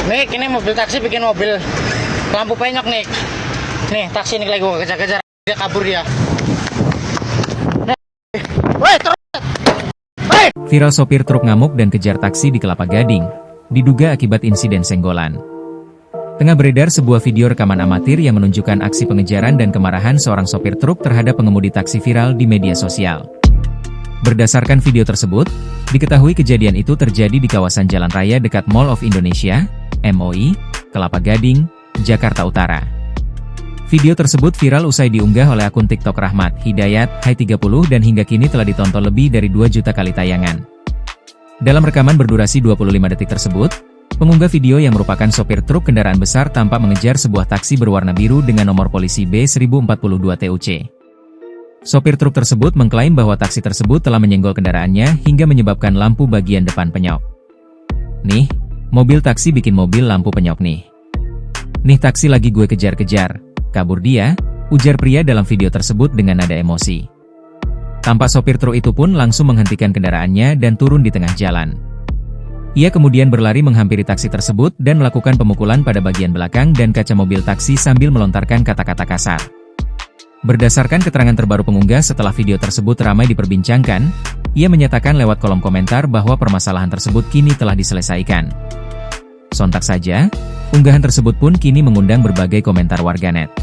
Nik, ini mobil taksi bikin mobil lampu penyok, Nik. Nih, taksi ini lagi gua kejar-kejar. Dia kabur dia. Woi, Viral sopir truk ngamuk dan kejar taksi di Kelapa Gading, diduga akibat insiden senggolan. Tengah beredar sebuah video rekaman amatir yang menunjukkan aksi pengejaran dan kemarahan seorang sopir truk terhadap pengemudi taksi viral di media sosial. Berdasarkan video tersebut, diketahui kejadian itu terjadi di kawasan Jalan Raya dekat Mall of Indonesia, MOI, Kelapa Gading, Jakarta Utara. Video tersebut viral usai diunggah oleh akun TikTok Rahmat Hidayat Hai 30 dan hingga kini telah ditonton lebih dari 2 juta kali tayangan. Dalam rekaman berdurasi 25 detik tersebut, pengunggah video yang merupakan sopir truk kendaraan besar tampak mengejar sebuah taksi berwarna biru dengan nomor polisi B1042 TUC. Sopir truk tersebut mengklaim bahwa taksi tersebut telah menyenggol kendaraannya hingga menyebabkan lampu bagian depan penyok. Nih, mobil taksi bikin mobil lampu penyok nih. Nih taksi lagi gue kejar-kejar. Kabur dia, ujar pria dalam video tersebut dengan nada emosi. Tampak sopir truk itu pun langsung menghentikan kendaraannya dan turun di tengah jalan. Ia kemudian berlari menghampiri taksi tersebut dan melakukan pemukulan pada bagian belakang dan kaca mobil taksi sambil melontarkan kata-kata kasar. Berdasarkan keterangan terbaru pengunggah setelah video tersebut ramai diperbincangkan, ia menyatakan lewat kolom komentar bahwa permasalahan tersebut kini telah diselesaikan. Sontak saja, unggahan tersebut pun kini mengundang berbagai komentar warganet.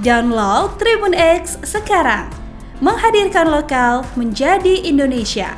Download Tribun X sekarang, menghadirkan lokal menjadi Indonesia.